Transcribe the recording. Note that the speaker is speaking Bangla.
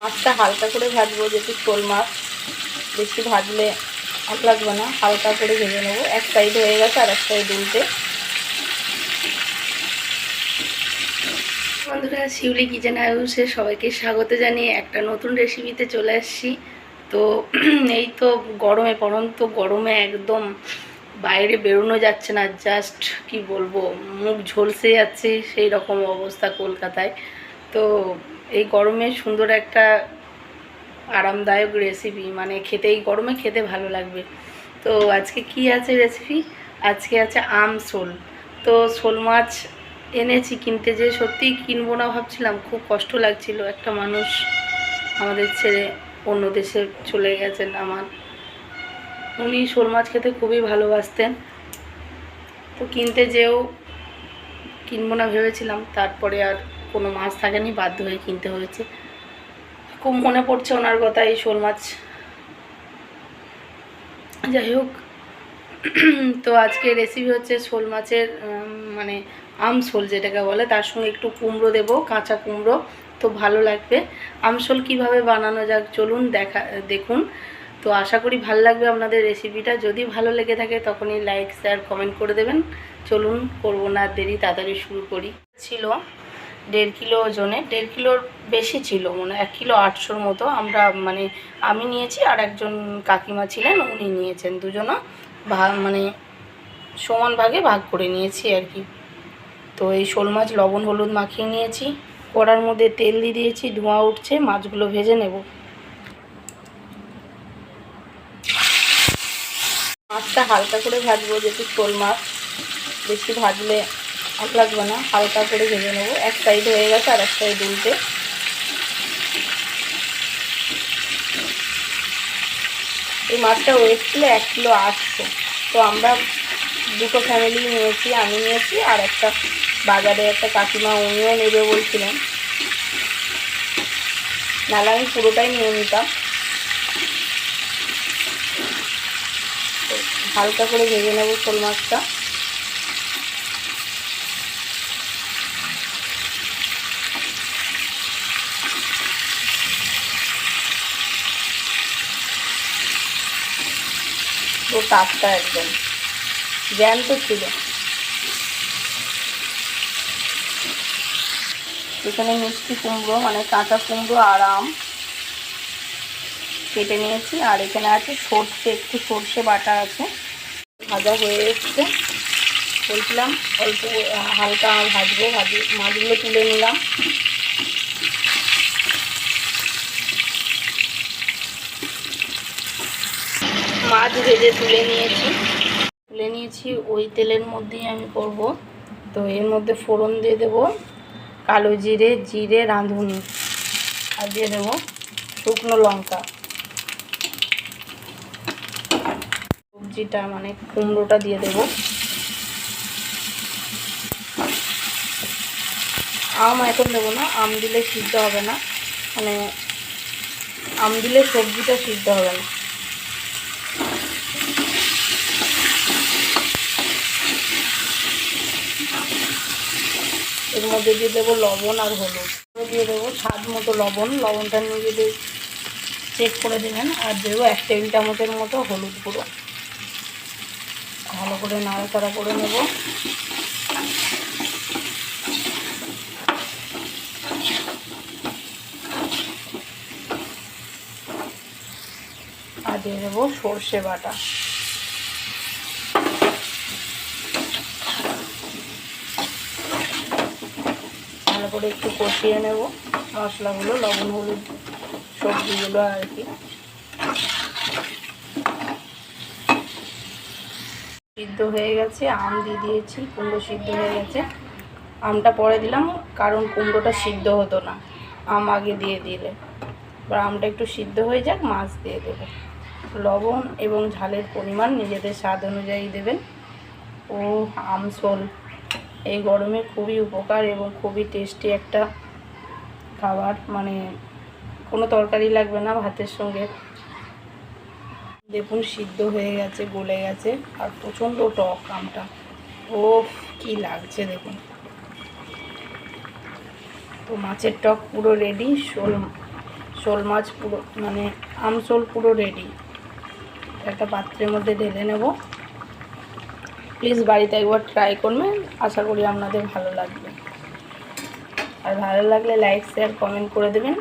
মাছটা হালকা করে ভাজবো, যেহেতু শোল মাছ বেশি ভাজলে ভালো লাগবে না, হালকা করে ভেজে নেবো। এক সাইড হয়ে গেছে, আর এক সাইড উল্টে। বন্ধুরা, শিউলি কিচেন হাউসে সবাইকে স্বাগত জানিয়ে একটা নতুন রেসিপিতে চলে আসছি। তো এই তো গরমে, পড়ন্ত গরমে একদম বাইরে বেরোনো যাচ্ছে না, জাস্ট কি বলবো, মুখ ঝলসে যাচ্ছে সেই রকম অবস্থা কলকাতায়। তো এই গরমে সুন্দর একটা আরামদায়ক রেসিপি, মানে খেতে, এই গরমে খেতে ভালো লাগবে। তো আজকে কি আছে রেসিপি? আজকে আছে আমসোল। তো শোল মাছ এনেছি, কিনতে যে সত্যিই কিনবো না ভাবছিলাম, খুব কষ্ট লাগছিল। একটা মানুষ আমাদের ছেড়ে অন্য দেশে চলে গেছেন উনি শোল মাছ খেতে খুবই ভালোবাসতেন। তো কিনতে যেও কিনবো না ভেবেছিলাম, তারপরে আর কোনো মাছ থাকেনি, বাধ্য হয়ে কিনতে হয়েছে। খুব মনে পড়ছে ওনার কথা, এই শোল মাছ। যাই হোক, তো আজকে রেসিপি হচ্ছে শোল মাছের মানে আমশোল যেটাকে বলে, তার সঙ্গে একটু কুমড়ো দেবো, কাঁচা কুমড়ো, তো ভালো লাগবে। আমশোল কিভাবে বানানো যাক চলুন দেখুন। তো আশা করি ভালো লাগবে আপনাদের রেসিপিটা। যদি ভালো লেগে থাকে তখনই লাইক, শেয়ার, কমেন্ট করে দেবেন। চলুন, করবো না দেরি, তাড়াতাড়ি শুরু করি। ছিল 1.5 কিলো ওজনে, 1.5 কিলোর বেশি ছিল, মানে 1 কিলো 800 মতো। আমরা মানে আমি নিয়েছি, আর একজন কাকিমা ছিলেন, উনি নিয়েছেন। দুজনা মানে সমান ভাগে ভাগ করে নিয়েছি আর কি। তো এই শোল মাছ লবণ হলুদ মাখিয়ে নিয়েছি, কড়ার মধ্যে তেল দিয়ে দিয়েছি, ধোঁয়া উঠছে, মাছগুলো ভেজে নেব। মাছটা হালকা করে ভাজবো, যেহেতু শোল মাছ বেশি ভাজলে ভালো লাগবে না, হালকা করে ভেজে নেবো। এক সাইড হয়ে গেছে, আর এক সাইড উল্টে। এই মাছটা ওয়েট ছিল 1 কিলো 800। তো আমরা দুটো ফ্যামিলি নিয়েছি, আমি নিয়েছি, আর একটা বাজারে একটা কাকিমা, উনিও নেবে বলছিলেন, নাহলে আমি পুরোটাই নিয়ে নিতাম। তো হালকা করে ভেজে নেব শোল মাছটা। তো টাটকা একদম জ্যান্ত ছিল। এখানে মিষ্টি কুমড়ো, মানে কাঁচা কুমড়ো আর আম কেটে নিয়েছি, আর এখানে আছে সর্ষে, একটু সর্ষে বাটা আছে। ভাজা হয়ে এসছে, বলছিলাম অল্প হালকা ভাজবো। মাছগুলো তুলে নিলাম। মাছ ভেজে তুলে নিয়েছি। ওই তেলের মধ্যেই আমি করব। তো এর মধ্যে ফোড়ন দিয়ে দেবো কালো জিরে রাঁধুনি, আর দিয়ে দেবো শুকনো লঙ্কা। সবজিটা মানে কুমড়োটা দিয়ে দেবো। আম এখন দেবো না, আম দিলে সিদ্ধ হবে না, মানে আম দিলে সবজিটা সিদ্ধ হবে না। এর মধ্যে দিয়ে দেবো লবণ আর হলুদ, দিয়ে দেবো স্বাদ মতো লবণ। লবণটা নিজেদের চেক করে দেবেন। আর দেবো 1 টেবিল চামচের মতো হলুদ গুঁড়ো। ভালো করে নাড়াচাড়া করে নেব। আর দিয়ে দেবো সর্ষে বাটা। ভালো করে একটু কষিয়ে নেব মশলাগুলো, লবণ হলুদ সবজিগুলো আর কি। সিদ্ধ হয়ে গেছে, আম দিয়ে দিয়েছি, কুমড়ো সিদ্ধ হয়ে গেছে। আমটা পরে দিলাম, কারণ কুমড়োটা সিদ্ধ হতো না আম আগে দিয়ে দিলে। এবার আমটা একটু সিদ্ধ হয়ে যাক, মাছ দিয়ে দেবো। লবণ এবং ঝালের পরিমাণ নিজেদের স্বাদ অনুযায়ী দেবেন। ও আমসোল এই গরমে খুবই উপকার এবং খুবই টেস্টি একটা খাবার, মানে কোনো তরকারি লাগবে না ভাতের সঙ্গে। দেখুন সিদ্ধ হয়ে গেছে, গলে গেছে, আর প্রচণ্ড টক আমটা। ও কি লাগছে দেখুন। তো মাছের টক পুরো রেডি। আমচোল মাছ পুরো মানে আমচোল পুরো রেডি। একটা পাত্রের মধ্যে ঢেলে নেব। প্লিজ বাড়িতে একবার ট্রাই করবেন, আশা করি আপনাদের ভালো লাগবে। আর ভালো লাগলে লাইক শেয়ার কমেন্ট করে দেবেন।